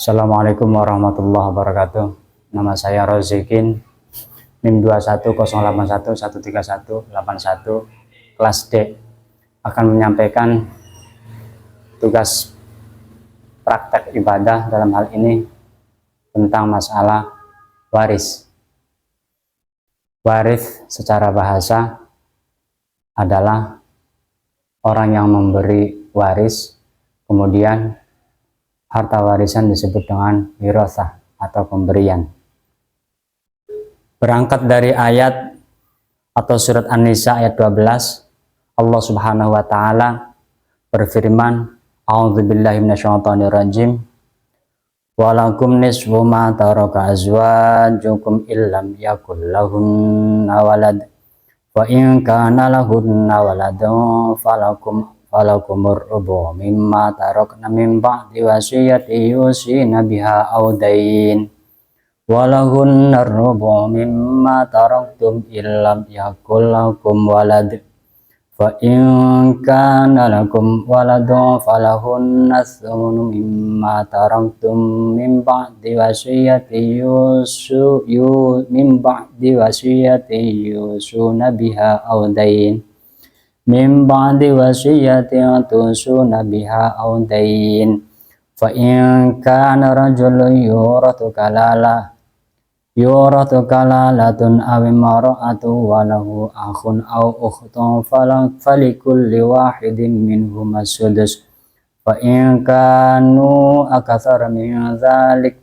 Assalamualaikum warahmatullahi wabarakatuh. Nama saya Rozikin, NIM 2108113181 kelas D, akan menyampaikan tugas praktek ibadah dalam hal ini tentang masalah waris. Waris secara bahasa adalah orang yang memberi waris, kemudian harta warisan disebut dengan wirasah atau pemberian. Berangkat dari ayat atau surat An-Nisa ayat 12, Allah Subhanahu wa taala berfirman, A'udzubillahi minasyaitonirrajim. Walakum nisfu ma taraka azwajukum illam yakul lahunna walad. Wa in kana lahunna waladun falakumur rubu mimma tarakna min ba'di wasiyati yusina biha aw dain. Walahunna rubu mimma taraktum illam yakul lakum walad. Fa in kana lakum waladun falahunna thumnu mimma taraktum min ba'di wasiyati yusuna biha aw dain. Min ba'di wasiyatin tusuna biha aw dain. Fa in kana rajulun yuratu kalalatun aw imra'atun wa lahu akhun aw ukhtun falikulli wahidin minhum as-sudus. Fa in kanu aktsara min dzalik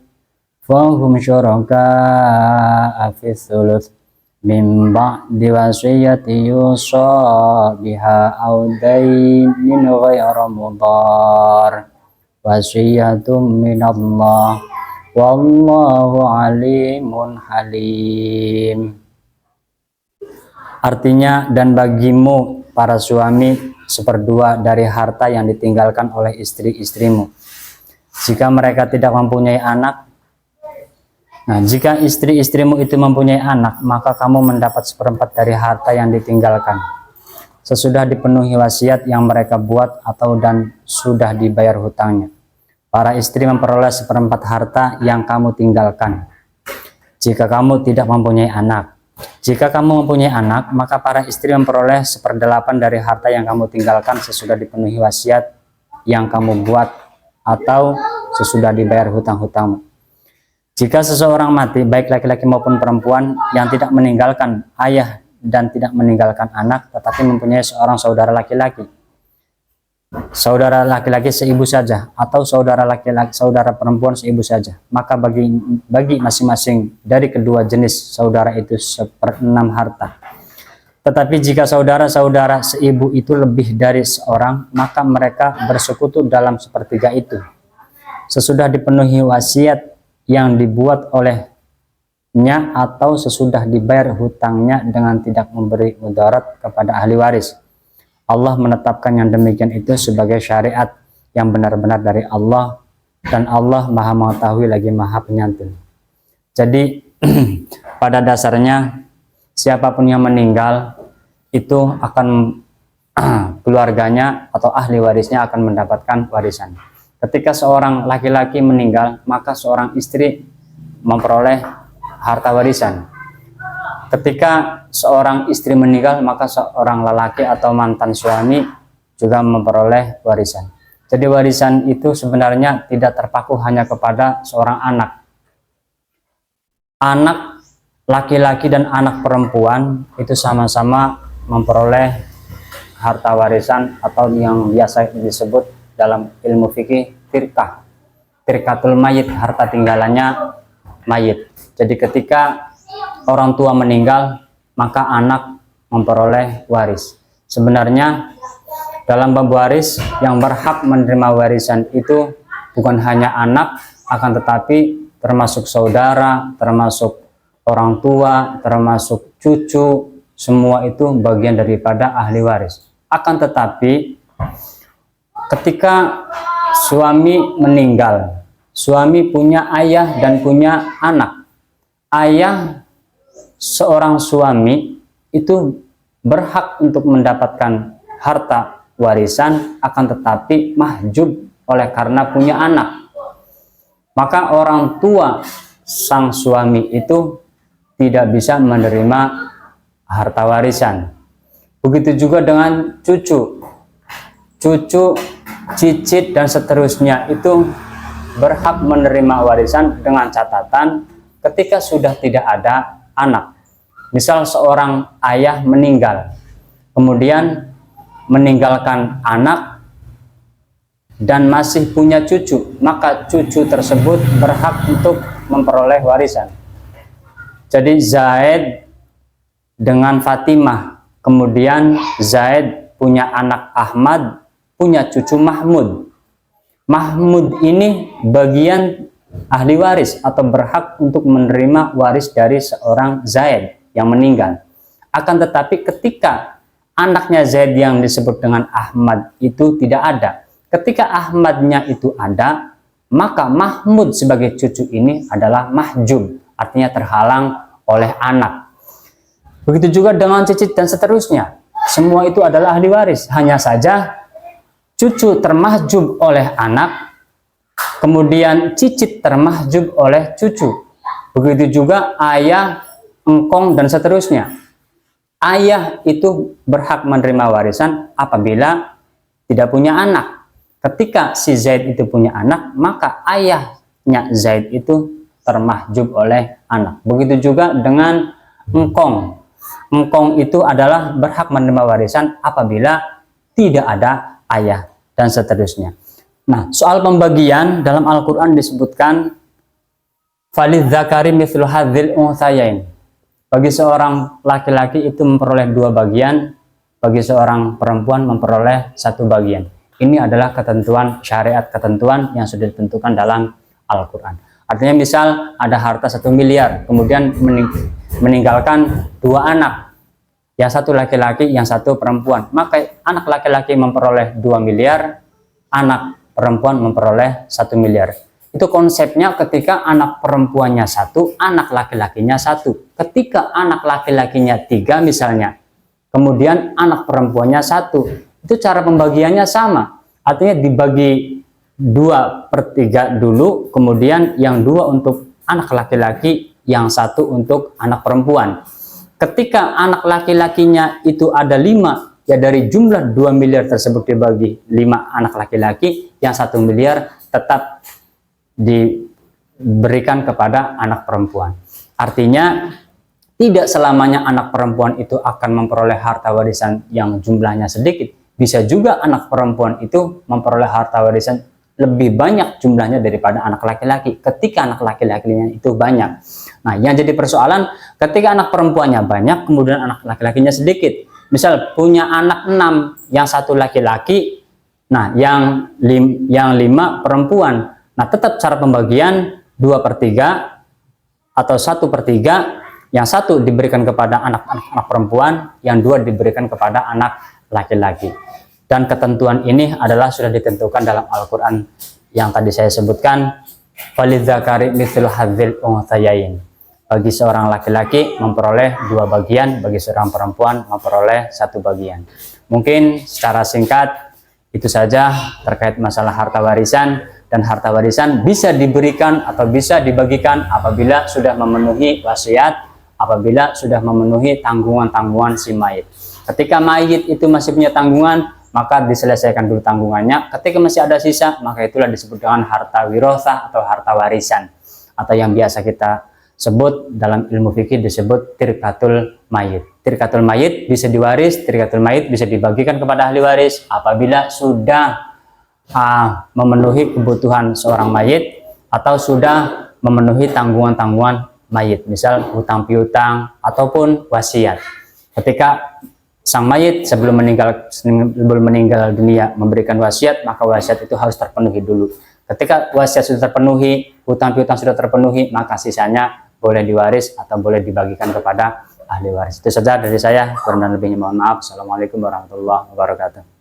fahum syuraka'a fi thuluth min ba'di wasiyati yusa biha aw dainin ghayra mudar. Wasiyatum minallah wallahu alimun halim. Artinya, dan bagimu para suami seperdua dari harta yang ditinggalkan oleh istri-istrimu jika mereka tidak mempunyai anak. Nah, jika istri-istrimu itu mempunyai anak, maka kamu mendapat seperempat dari harta yang ditinggalkan sesudah dipenuhi wasiat yang mereka buat atau dan sudah dibayar hutangnya. Para istri memperoleh seperempat harta yang kamu tinggalkan jika kamu tidak mempunyai anak. Jika kamu mempunyai anak, maka para istri memperoleh seperdelapan dari harta yang kamu tinggalkan sesudah dipenuhi wasiat yang kamu buat atau sesudah dibayar hutang-hutangmu. Jika seseorang mati, baik laki-laki maupun perempuan, yang tidak meninggalkan ayah dan tidak meninggalkan anak, tetapi mempunyai seorang saudara laki-laki, saudara laki-laki seibu saja, atau saudara laki-laki, saudara perempuan seibu saja, maka bagi masing-masing dari kedua jenis saudara itu 1/6 harta. Tetapi jika saudara-saudara seibu itu lebih dari seorang, maka mereka bersekutu dalam sepertiga itu sesudah dipenuhi wasiat yang dibuat olehnya atau sesudah dibayar hutangnya dengan tidak memberi mudarat kepada ahli waris. Allah menetapkan yang demikian itu sebagai syariat yang benar-benar dari Allah, dan Allah Maha Mengetahui lagi Maha Penyantun. Jadi pada dasarnya siapapun yang meninggal itu akan keluarganya atau ahli warisnya akan mendapatkan warisan. Ketika seorang laki-laki meninggal, maka seorang istri memperoleh harta warisan. Ketika seorang istri meninggal, maka seorang lelaki atau mantan suami juga memperoleh warisan. Jadi warisan itu sebenarnya tidak terpaku hanya kepada seorang anak. Anak laki-laki dan anak perempuan itu sama-sama memperoleh harta warisan atau yang biasa disebut dalam ilmu fikih tirkatul mayit, harta tinggalannya mayit. Jadi ketika orang tua meninggal, maka anak memperoleh waris. Sebenarnya dalam bab waris yang berhak menerima warisan itu bukan hanya anak, akan tetapi termasuk saudara, termasuk orang tua, termasuk cucu, semua itu bagian daripada ahli waris. Akan tetapi ketika suami meninggal, suami punya ayah dan punya anak. Ayah seorang suami itu berhak untuk mendapatkan harta warisan, akan tetapi mahjub oleh karena punya anak. maka orang tua sang suami itu tidak bisa menerima harta warisan. Begitu juga dengan cucu, cicit dan seterusnya itu berhak menerima warisan dengan catatan ketika sudah tidak ada anak. Misal seorang ayah meninggal, kemudian meninggalkan anak dan masih punya cucu, maka cucu tersebut berhak untuk memperoleh warisan. Jadi Zaid dengan Fatimah, kemudian Zaid punya anak Ahmad, punya cucu Mahmud. Mahmud ini bagian ahli waris atau berhak untuk menerima waris dari seorang Zaid yang meninggal. Akan tetapi ketika anaknya Zaid yang disebut dengan Ahmad itu tidak ada, ketika Ahmadnya itu ada, maka Mahmud sebagai cucu ini adalah mahjub, artinya terhalang oleh anak. Begitu juga dengan cicit dan seterusnya, semua itu adalah ahli waris. Hanya saja cucu termahjub oleh anak, kemudian cicit termahjub oleh cucu. Begitu juga ayah, engkong, dan seterusnya. Ayah itu berhak menerima warisan apabila tidak punya anak. Ketika si Zaid itu punya anak, maka ayahnya Zaid itu termahjub oleh anak. Begitu juga dengan engkong. Engkong itu adalah berhak menerima warisan apabila tidak ada ayah dan seterusnya. Nah, soal pembagian dalam Al-Quran disebutkan falidzakari mithlu hadzil unthayain. Bagi seorang laki-laki itu memperoleh 2 bagian, bagi seorang perempuan memperoleh 1 bagian. Ini adalah ketentuan syariat, ketentuan yang sudah ditentukan dalam Al-Quran. Artinya misal ada harta 1 miliar, kemudian meninggalkan 2 anak, yang 1 laki-laki, yang 1 perempuan, maka anak laki-laki memperoleh 2 miliar, anak perempuan memperoleh 1 miliar. Itu konsepnya ketika anak perempuannya 1, anak laki-lakinya 1. Ketika anak laki-lakinya 3 misalnya, kemudian anak perempuannya 1, itu cara pembagiannya sama. Artinya dibagi 2/3 dulu, kemudian yang 2 untuk anak laki-laki, yang 1 untuk anak perempuan. Ketika anak laki-lakinya itu ada 5, ya dari jumlah 2 miliar tersebut dibagi 5 anak laki-laki, yang 1 miliar tetap diberikan kepada anak perempuan. Artinya tidak selamanya anak perempuan itu akan memperoleh harta warisan yang jumlahnya sedikit. Bisa juga anak perempuan itu memperoleh harta warisan lebih banyak jumlahnya daripada anak laki-laki ketika anak laki-lakinya itu banyak. Nah, yang jadi persoalan ketika anak perempuannya banyak, kemudian anak laki-lakinya sedikit. Misal punya anak 6, yang 1 laki-laki, nah yang 5 perempuan. Nah, tetap cara pembagian 2/3 atau 1/3, yang 1 diberikan kepada anak-anak perempuan, yang 2 diberikan kepada anak laki-laki. Dan ketentuan ini adalah sudah ditentukan dalam Al-Quran yang tadi saya sebutkan, falidzakari mithlu hadzil unthayain. Bagi seorang laki-laki memperoleh 2 bagian, bagi seorang perempuan memperoleh 1 bagian. Mungkin secara singkat itu saja terkait masalah harta warisan. Dan harta warisan bisa diberikan atau bisa dibagikan apabila sudah memenuhi wasiat, apabila sudah memenuhi tanggungan-tanggungan si mayit. Ketika mayit itu masih punya tanggungan, maka diselesaikan dulu tanggungannya. Ketika masih ada sisa, maka itulah disebut dengan harta wirosah atau harta warisan, atau yang biasa kita sebut dalam ilmu fikih disebut tirkatul mayit. Tirkatul mayit bisa diwaris, tirkatul mayit bisa dibagikan kepada ahli waris apabila sudah memenuhi kebutuhan seorang mayit atau sudah memenuhi tanggungan-tanggungan mayit, misal hutang piutang ataupun wasiat. Ketika sang mayit sebelum meninggal dunia memberikan wasiat, maka wasiat itu harus terpenuhi dulu. Ketika wasiat sudah terpenuhi, hutang piutang sudah terpenuhi, maka sisanya boleh diwaris atau boleh dibagikan kepada ahli waris. Itu saja dari saya, kurang dan lebihnya mohon maaf. Assalamualaikum warahmatullahi wabarakatuh.